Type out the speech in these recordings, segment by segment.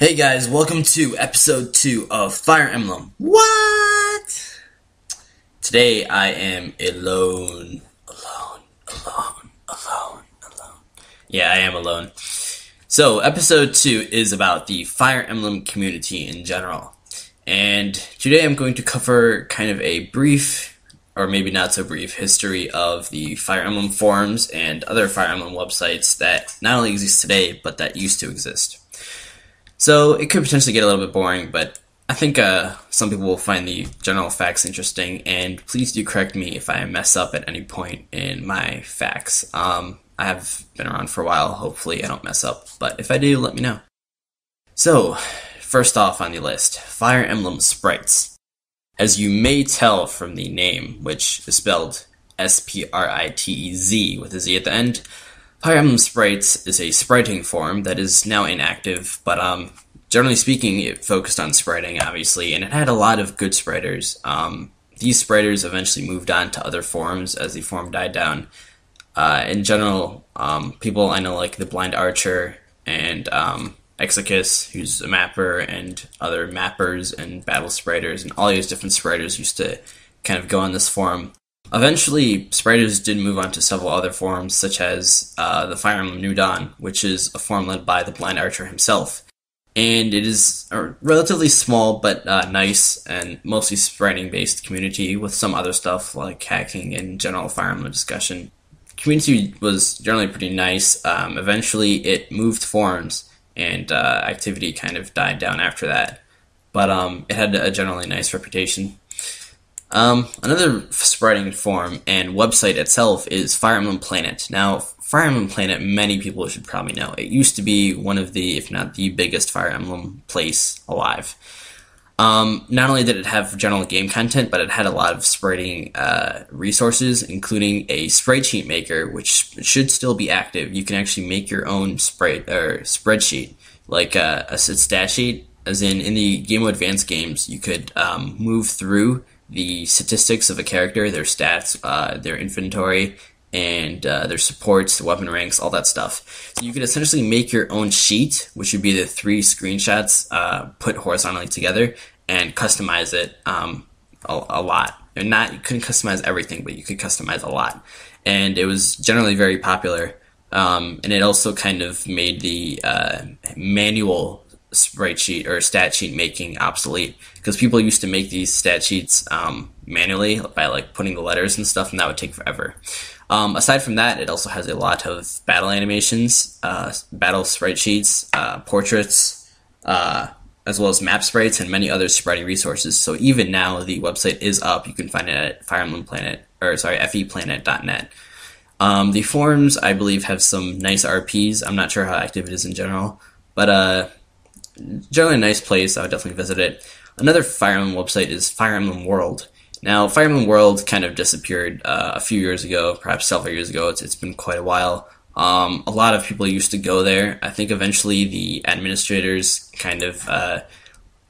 Hey guys, welcome to episode 2 of Fire Emblem. What? Today I am alone. Yeah, I am alone. So, episode 2 is about the Fire Emblem community in general. And today I'm going to cover kind of a brief, or maybe not so brief, history of the Fire Emblem forums and other Fire Emblem websites that not only exist today, but that used to exist. So it could potentially get a little bit boring, but I think some people will find the general facts interesting, and please do correct me if I mess up at any point in my facts. I have been around for a while, hopefully I don't mess up, but if I do, let me know. So, first off on the list, Fire Emblem Sprites. As you may tell from the name, which is spelled S-P-R-I-T-E-Z with a Z at the end, Fire Emblem Sprites is a spriting forum that is now inactive, but generally speaking, it focused on spriting, obviously, and it had a lot of good spriters. These spriters eventually moved on to other forums as the forum died down. In general, people I know like the Blind Archer and Exicus, who's a mapper, and other mappers and battle spriters, and all these different spriters used to kind of go on this forum. Eventually, spriters did move on to several other forums, such as the Fire Emblem New Dawn, which is a forum led by the Blind Archer himself. And it is a relatively small but nice and mostly spriting-based community with some other stuff like hacking and general Fire Emblem discussion. The community was generally pretty nice. Eventually, it moved forums, and activity kind of died down after that. But it had a generally nice reputation. Another spriting forum and website itself is Fire Emblem Planet. Now, Fire Emblem Planet, many people should probably know. It used to be one of the, if not the biggest Fire Emblem place alive. Not only did it have general game content, but it had a lot of spriting resources, including a sprite sheet maker, which should still be active. You can actually make your own spreadsheet, like a stat sheet, as in the Game Boy Advance games, you could move through the statistics of a character, their stats, their inventory, and their supports, weapon ranks, all that stuff. So you could essentially make your own sheet, which would be the 3 screenshots put horizontally together, and customize it a lot. And you couldn't customize everything, but you could customize a lot. And it was generally very popular. And it also kind of made the manual sprite sheet or stat sheet making obsolete, because people used to make these stat sheets manually by like putting the letters and stuff, and that would take forever. Aside from that, it also has a lot of battle animations, battle sprite sheets, portraits, as well as map sprites and many other spriting resources. So even now, the website is up. You can find it at feplanet.net. The forums, I believe, have some nice RPs. I'm not sure how active it is in general, but generally a nice place. I would definitely visit it. Another Fire Emblem website is Fire Emblem World. Now, Fire Emblem World kind of disappeared a few years ago, perhaps several years ago. It's been quite a while. A lot of people used to go there. I think eventually the administrators kind of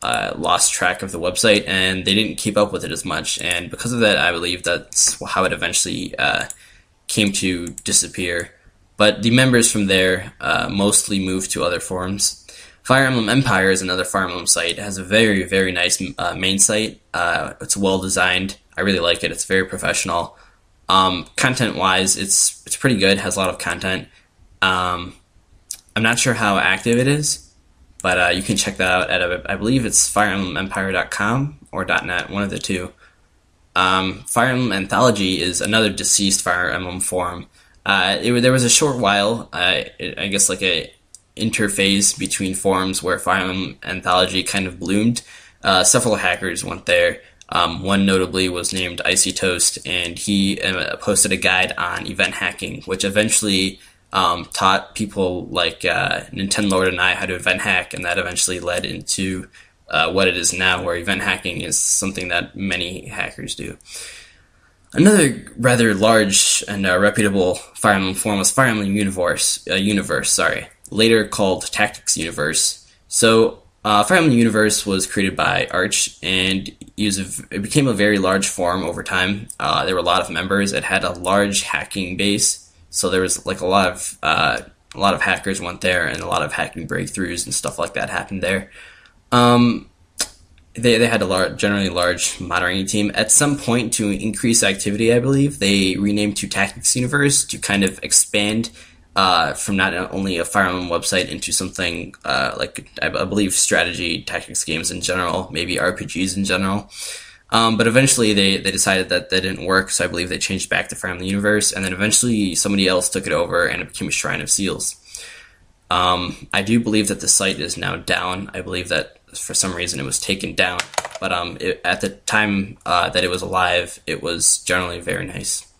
lost track of the website, and they didn't keep up with it as much. And because of that, I believe that's how it eventually came to disappear. But the members from there mostly moved to other forums. Fire Emblem Empire is another Fire Emblem site. It has a very, very nice main site. It's well designed. I really like it. It's very professional. Content-wise, it's pretty good. It has a lot of content. I'm not sure how active it is, but you can check that out at, I believe it's fireemblemempire.com or .net, one of the two. Fire Emblem Anthology is another deceased Fire Emblem forum. There was a short while, I guess like a interface between forums where Fire Emblem Anthology kind of bloomed. Several hackers went there. One notably was named Icy Toast, and he posted a guide on event hacking, which eventually taught people like Nintendo Lord and I how to event hack, and that eventually led into what it is now, where event hacking is something that many hackers do. Another rather large and reputable Fire Emblem forum was Fire Emblem Universe, later called Tactics Universe. So Fire Emblem Universe was created by Arch, and it became a very large forum over time. There were a lot of members. It had a large hacking base, so there was like a lot of a lot of hackers went there, and a lot of hacking breakthroughs and stuff like that happened there. Um, they had a generally large moderating team. At some point, to increase activity, I believe, they renamed to Tactics Universe to kind of expand from not only a Fire Emblem website into something like, I believe, strategy, tactics games in general, maybe RPGs in general. But eventually they decided that didn't work, so I believe they changed back to Fire Emblem Universe, and then eventually somebody else took it over and it became a Shrine of Seals. I do believe that the site is now down. I believe that for some reason it was taken down, but at the time that it was alive, it was generally very nice.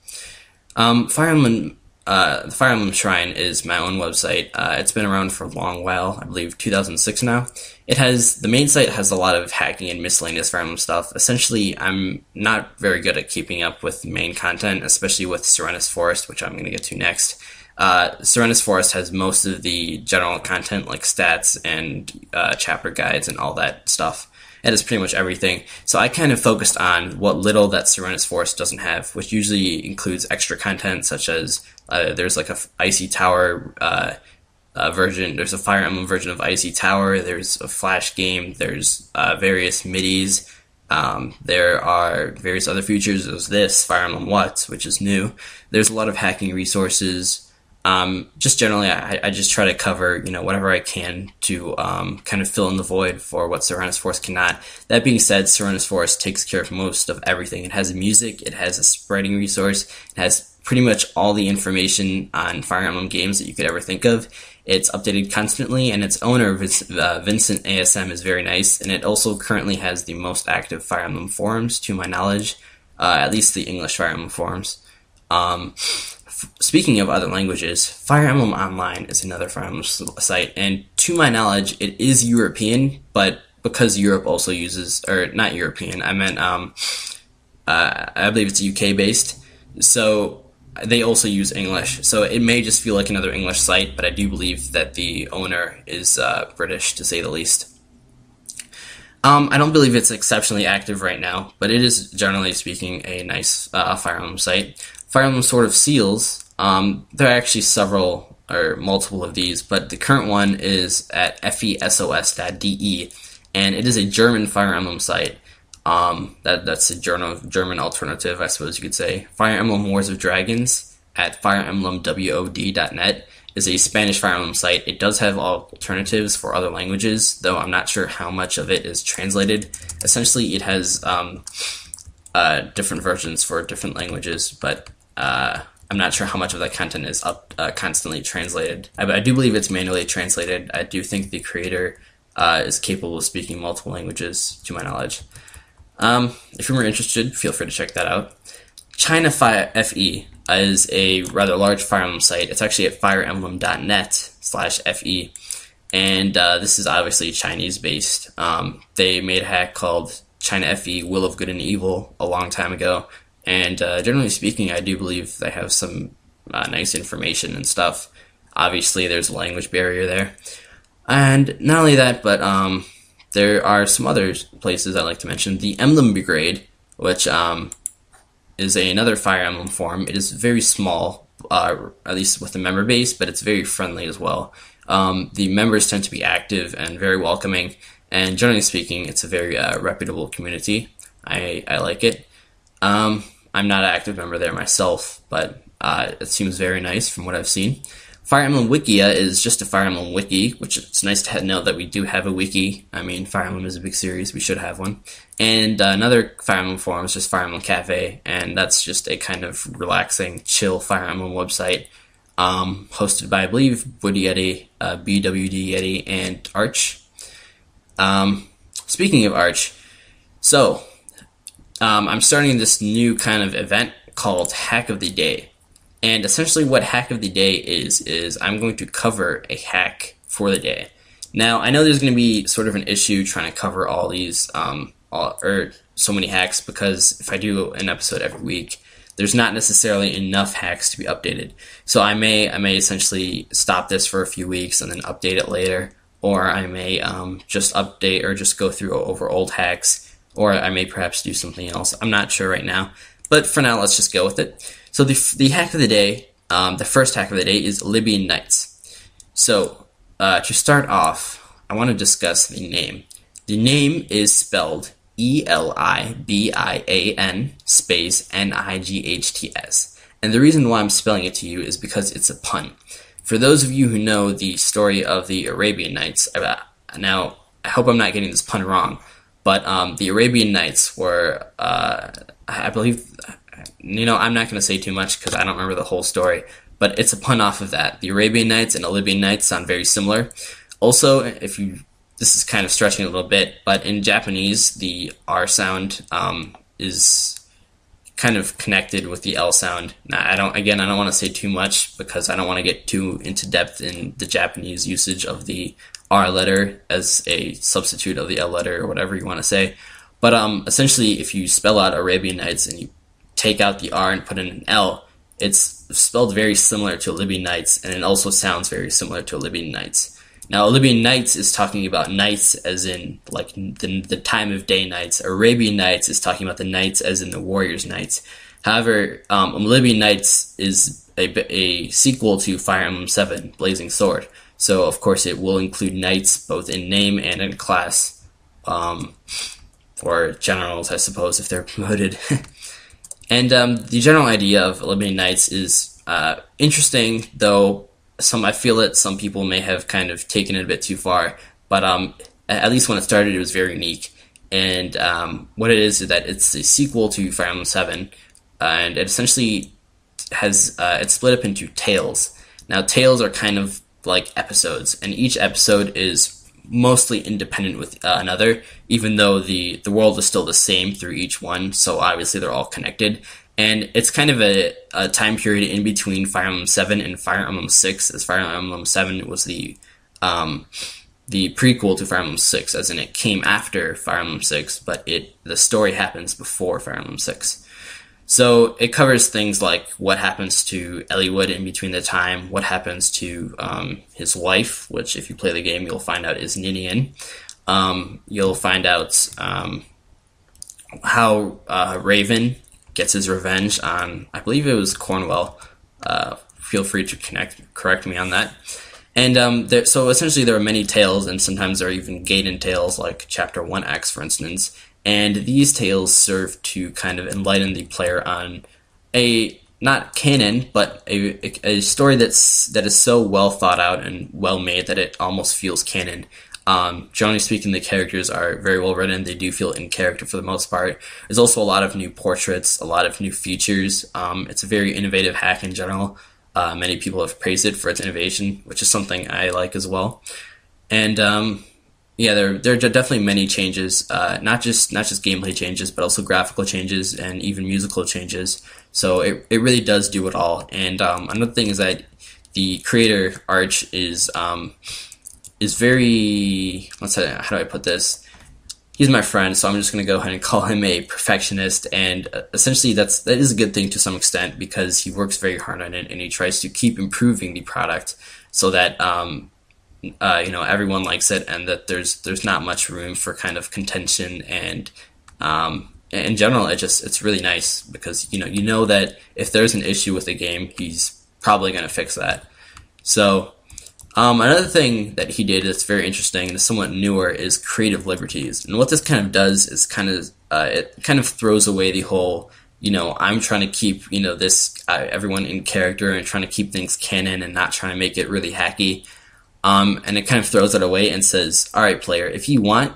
Fire Emblem, the Fire Emblem Shrine is my own website. It's been around for a long while, I believe 2006 now. The main site has a lot of hacking and miscellaneous Fire Emblem stuff. Essentially, I'm not very good at keeping up with main content, especially with Serenus Forest, which I'm going to get to next. Serenus Forest has most of the general content like stats and chapter guides and all that stuff. It has pretty much everything. So I kind of focused on what little that Serenus Forest doesn't have, which usually includes extra content such as there's like a Icy Tower version. There's a Fire Emblem version of Icy Tower. There's a Flash game. There's various MIDIs. There are various other features. There's this Fire Emblem WUT, which is new. There's a lot of hacking resources. Just generally, I just try to cover, whatever I can to kind of fill in the void for what Serenus Forest cannot. That being said, Serenus Forest takes care of most of everything. It has music, it has a spreading resource, it has pretty much all the information on Fire Emblem games that you could ever think of. It's updated constantly, and its owner, Vincent ASM, is very nice, and it also currently has the most active Fire Emblem forums, to my knowledge, at least the English Fire Emblem forums. Speaking of other languages, Fire Emblem Online is another Fire Emblem site, and to my knowledge, it is European, but because Europe also uses, or not European, I meant, I believe it's UK-based, so they also use English, so it may just feel like another English site, but I do believe that the owner is British, to say the least. I don't believe it's exceptionally active right now, but it is, generally speaking, a nice Fire Emblem site. Fire Emblem Sword of Seals, there are actually several, or multiple of these, but the current one is at fesos.de, and it is a German Fire Emblem site. That's a German alternative, I suppose you could say. Fire Emblem Wars of Dragons at fireemblemwod.net is a Spanish Fire Emblem site. It does have alternatives for other languages, though I'm not sure how much of it is translated. Essentially, it has different versions for different languages, but I'm not sure how much of that content is constantly translated. I do believe it's manually translated. I do think the creator is capable of speaking multiple languages, to my knowledge. If you're more interested, feel free to check that out. China FE is a rather large Fire Emblem site. It's actually at fireemblem.net/FE, and this is obviously Chinese-based. They made a hack called China FE Will of Good and Evil a long time ago, and generally speaking, I do believe they have some nice information and stuff. Obviously, there's a language barrier there. And not only that, but there are some other places I'd like to mention. The Emblem Brigade, which is another Fire Emblem forum. It is very small, at least with the member base, but it's very friendly as well. The members tend to be active and very welcoming, and generally speaking, it's a very reputable community. I like it. I'm not an active member there myself, but it seems very nice from what I've seen. Fire Emblem Wikia is just a Fire Emblem wiki, which it's nice to know that we do have a wiki. I mean, Fire Emblem is a big series, we should have one. And another Fire Emblem forum is just Fire Emblem Cafe, and that's just a kind of relaxing, chill Fire Emblem website, hosted by, I believe, Woody Yeti, BWD Yeti, and Arch. Speaking of Arch, so I'm starting this new kind of event called Hack of the Day. And essentially what Hack of the Day is I'm going to cover a hack for the day. Now, I know there's going to be sort of an issue trying to cover all these, or so many hacks, because if I do an episode every week, there's not necessarily enough hacks to be updated. So I may essentially stop this for a few weeks and then update it later, or I may just update or just go through over old hacks, or I may perhaps do something else. I'm not sure right now, but for now, let's just go with it. So the hack of the day, the first hack of the day is Libyan Nights. To start off, I want to discuss the name. The name is spelled Elibian space Nights. And the reason why I'm spelling it to you is because it's a pun. For those of you who know the story of the Arabian Nights, now I hope I'm not getting this pun wrong, but the Arabian Nights were, I believe, I'm not going to say too much because I don't remember the whole story, but it's a pun off of that. The Arabian Nights and Libyan Nights sound very similar. Also, this is kind of stretching a little bit, but in Japanese, the R sound is kind of connected with the L sound. Now, I don't want to say too much because I don't want to get too into depth in the Japanese usage of the R letter as a substitute of the L letter or whatever you want to say. But essentially, if you spell out Arabian Nights and you take out the R and put in an L, it's spelled very similar to Libyan Nights, and it also sounds very similar to Libyan Nights. Now, Libyan Nights is talking about nights as in like the time of day nights. Arabian Nights is talking about the nights as in the warriors' nights. However, Libyan Nights is a sequel to Fire Emblem 7, Blazing Sword. So, of course, it will include knights both in name and in class, or generals, I suppose, if they're promoted. And the general idea of Libyan Nights is interesting, though I feel that some people may have kind of taken it a bit too far. But at least when it started, it was very unique. And what it is that it's a sequel to Fire Emblem 7, and it essentially has it's split up into tales. Now, tales are kind of like episodes, and each episode is mostly independent with another, even though the world is still the same through each one, so obviously they're all connected. And it's kind of a time period in between Fire Emblem 7 and Fire Emblem 6, as Fire Emblem 7 was the prequel to Fire Emblem 6, as in it came after Fire Emblem 6, but the story happens before Fire Emblem 6. So it covers things like what happens to Eliwood in between the time, what happens to his wife, which if you play the game you'll find out is Ninian. You'll find out how Raven gets his revenge on, I believe it was Cornwell. Feel free to correct me on that. And so essentially there are many tales, and sometimes there are even Gaiden tales, like Chapter 1X, for instance. And these tales serve to kind of enlighten the player on not canon, but a story that is so well thought out and well made that it almost feels canon. Generally speaking, the characters are very well written. They do feel in character for the most part. There's also a lot of new portraits, a lot of new features. It's a very innovative hack in general. Many people have praised it for its innovation, which is something I like as well. And there are definitely many changes, not just gameplay changes, but also graphical changes and even musical changes. So it really does do it all. And another thing is that the creator Arch is very, how do I put this? He's my friend, so I'm just going to go ahead and call him a perfectionist, and essentially that is a good thing to some extent because he works very hard on it and he tries to keep improving the product so that everyone likes it and that there's not much room for kind of contention, and in general it's really nice because you know that if there's an issue with the game, he's probably going to fix that. So another thing that he did that's very interesting and is somewhat newer is creative liberties. And what this kind of does is it kind of throws away the whole, I'm trying to keep, everyone in character and trying to keep things canon and not trying to make it really hacky. And it kind of throws that away and says, all right, player, if you want,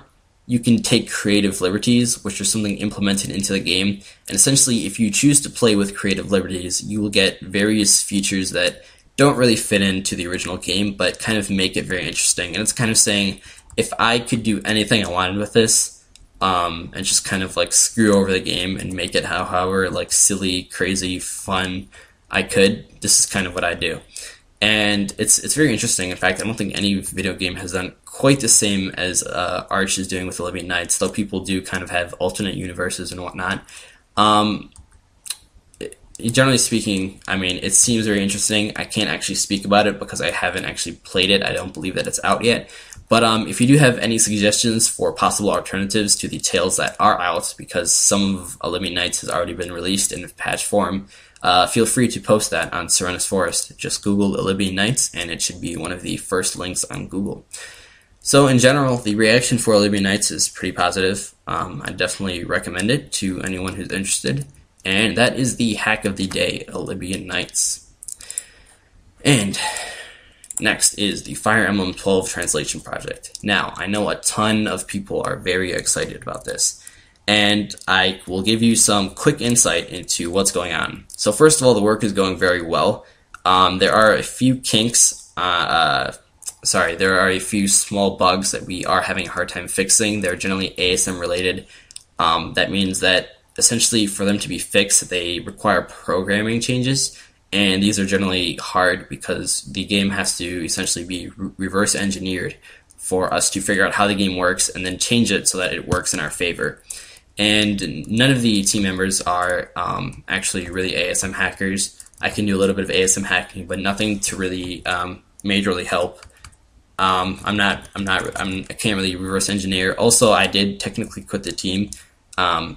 you can take creative liberties, which are something implemented into the game. And essentially, if you choose to play with creative liberties, you will get various features that don't really fit into the original game, but kind of make it very interesting. And it's kind of saying, if I could do anything I wanted with this, and just kind of like screw over the game and make it however like silly, crazy, fun I could, this is kind of what I do. And it's very interesting. In fact, I don't think any video game has done quite the same as Arch is doing with the Libyan Nights, though people do kind of have alternate universes and whatnot. Generally speaking, I mean, it seems very interesting. I can't actually speak about it because I haven't actually played it. I don't believe that it's out yet. But if you do have any suggestions for possible alternatives to the tales that are out, because some of Libyan Nights has already been released in patch form, feel free to post that on Serenus Forest. Just Google Olympian Nights, and it should be one of the first links on Google. So in general, the reaction for Olympian Nights is pretty positive. I definitely recommend it to anyone who's interested. And that is the hack of the day, Olympian Nights. And next is the Fire Emblem 12 translation project. Now, I know a ton of people are very excited about this, and I will give you some quick insight into what's going on. So first of all, the work is going very well. There are a few kinks, there are a few small bugs that we are having a hard time fixing. They're generally ASM related. That means that essentially for them to be fixed, they require programming changes, and these are generally hard because the game has to essentially be reverse engineered for us to figure out how the game works and then change it so that it works in our favor. And none of the team members are actually really ASM hackers. I can do a little bit of ASM hacking, but nothing to really majorly help. I can't really reverse engineer. Also, I did technically quit the team,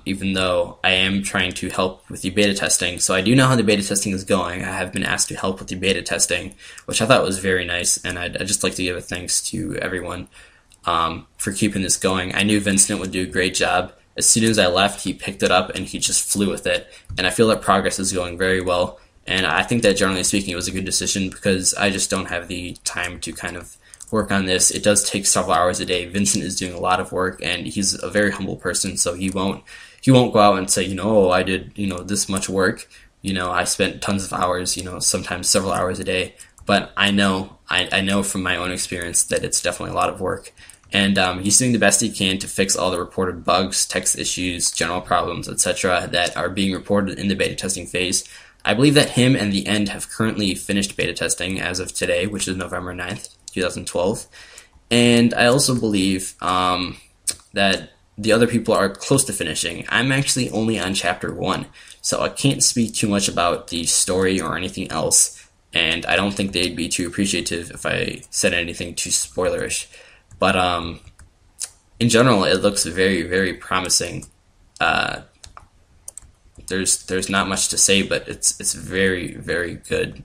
even though I am trying to help with the beta testing. So I do know how the beta testing is going. I have been asked to help with the beta testing, which I thought was very nice, and I'd just like to give a thanks to everyone for keeping this going. I knew Vincent would do a great job. As soon as I left, he picked it up and he just flew with it, and I feel that progress is going very well. And I think that generally speaking, it was a good decision because I just don't have the time to kind of work on this. It does take several hours a day. Vincent is doing a lot of work, and he's a very humble person, so he won't go out and say, oh, I did, this much work. I spent tons of hours, sometimes several hours a day. But I know from my own experience that it's definitely a lot of work. And he's doing the best he can to fix all the reported bugs, text issues, general problems, etc. that are being reported in the beta testing phase. I believe that him and the End have currently finished beta testing as of today, which is November 9th, 2012. And I also believe that the other people are close to finishing. I'm actually only on chapter 1, so I can't speak too much about the story or anything else, and I don't think they'd be too appreciative if I said anything too spoilerish. But in general, it looks very, very promising. There's not much to say, but it's very, very good.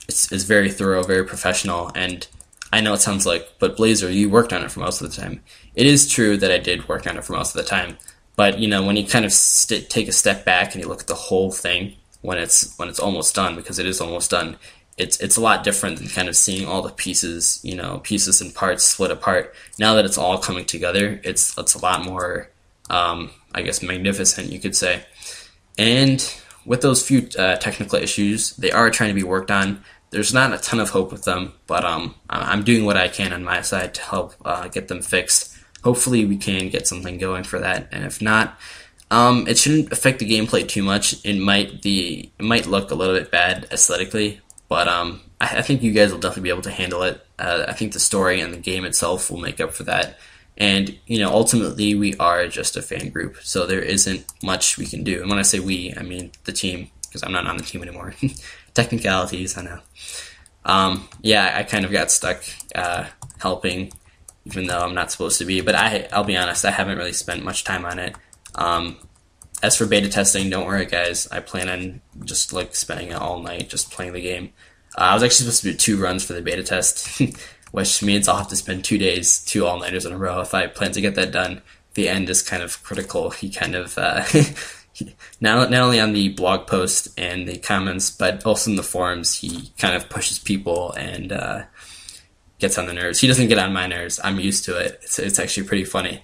It's very thorough, very professional, and I know it sounds like, but Blazer, you worked on it for most of the time. It is true that I did work on it for most of the time, but when you kind of take a step back and you look at the whole thing when it's almost done, because it is almost done, it's a lot different than kind of seeing all the pieces, pieces and parts split apart. Now that it's all coming together, it's a lot more, I guess, magnificent, you could say. And with those few technical issues, they are trying to be worked on. There's not a ton of hope with them, but I'm doing what I can on my side to help get them fixed. Hopefully we can get something going for that, and if not, it shouldn't affect the gameplay too much. It might look a little bit bad aesthetically, but I think you guys will definitely be able to handle it. I think the story and the game itself will make up for that. And, ultimately we are just a fan group, so there isn't much we can do. And when I say we, I mean the team, because I'm not on the team anymore. Technicalities, I know. I kind of got stuck helping, even though I'm not supposed to be. But I'll be honest, I haven't really spent much time on it. As for beta testing, don't worry, guys. I plan on just spending it all night just playing the game. I was actually supposed to do 2 runs for the beta test, which means I'll have to spend 2 days, 2 all-nighters in a row if I plan to get that done. The End is kind of critical. He kind of not only on the blog post and the comments, but also in the forums, he kind of pushes people and gets on the nerves. He doesn't get on my nerves. I'm used to it. It's actually pretty funny,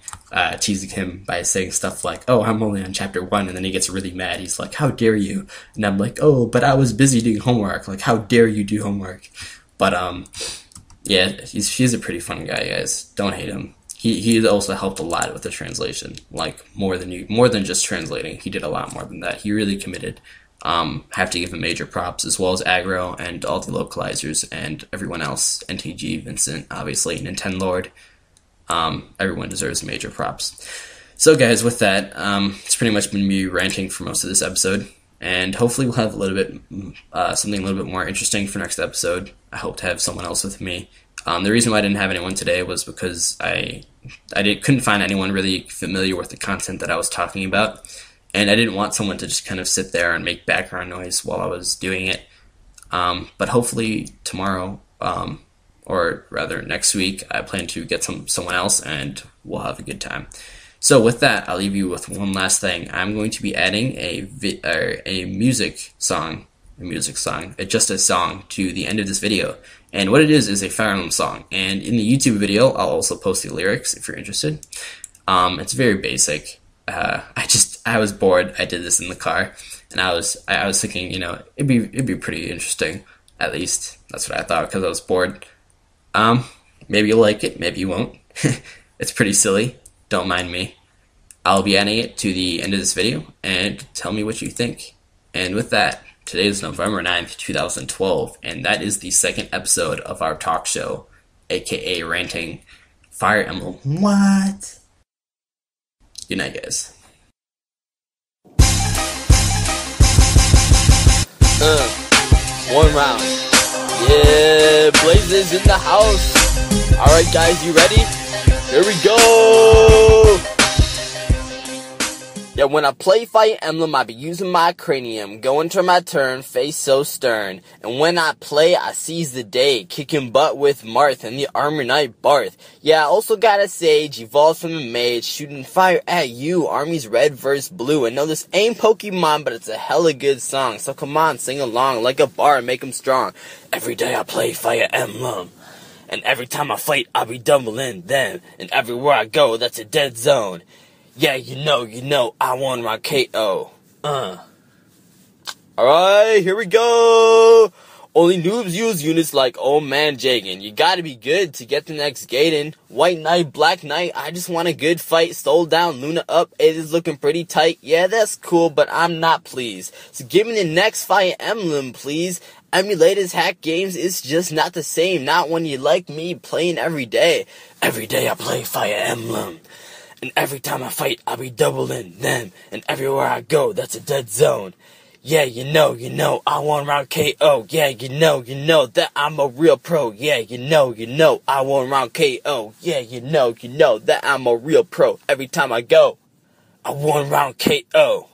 teasing him by saying stuff like, oh, I'm only on chapter 1, and then he gets really mad. He's like, how dare you? And I'm like, oh, but I was busy doing homework. Like, how dare you do homework? But he's a pretty fun guy, guys. Don't hate him. He also helped a lot with the translation, more than just translating. He did a lot more than that. He really committed. Have to give him major props, as well as Aggro and all the localizers and everyone else. NTG, Vincent, obviously, Nintendo Lord. Everyone deserves major props. So guys, with that, it's pretty much been me ranting for most of this episode, and hopefully we'll have a little bit something a little bit more interesting for next episode. I hope to have someone else with me. The reason why I didn't have anyone today was because I couldn't find anyone really familiar with the content that I was talking about, and I didn't want someone to just kind of sit there and make background noise while I was doing it. But hopefully tomorrow, or rather next week, I plan to get someone else, and we'll have a good time. So with that, I'll leave you with one last thing. I'm going to be adding a music song, just a song, to the end of this video. And what it is a Fire Emblem song. And in the YouTube video, I'll also post the lyrics if you're interested. It's very basic. I was bored. I did this in the car, and I was thinking, it'd be pretty interesting. At least that's what I thought, because I was bored. Maybe you'll like it, maybe you won't. It's pretty silly. Don't mind me. I'll be adding it to the end of this video, and tell me what you think. And with that, today is November 9th, 2012, and that is the second episode of our talk show, aka ranting Fire Emblem. What? Good night, guys. One round. Yeah, Blazes in the house. Alright guys, you ready? Here we go! Yeah, when I play Fire Emblem, I be using my cranium, going to my turn, face so stern. And when I play, I seize the day, kicking butt with Marth and the Armor Knight Barth. Yeah, I also got a Sage, evolved from a mage, shooting fire at you, armies red versus blue. I know this ain't Pokemon, but it's a hella good song, so come on, sing along like a bar, make 'em strong. Every day I play Fire Emblem, and every time I fight, I be doubling them, and everywhere I go, that's a dead zone. Yeah, you know, I won my KO. Alright, here we go. Only noobs use units like old man Jagan. You gotta be good to get the next Gaiden. White Knight, Black Knight, I just want a good fight. Stole down, Luna up, it is looking pretty tight. Yeah, that's cool, but I'm not pleased. So give me the next Fire Emblem, please. Emulators, hack games, it's just not the same. Not when you like me playing every day. Every day I play Fire Emblem, and every time I fight, I'll be doubling them. And everywhere I go, that's a dead zone. Yeah, you know, I won round KO. Yeah, you know that I'm a real pro. Yeah, you know, I won round KO. Yeah, you know that I'm a real pro. Every time I go, I won round KO.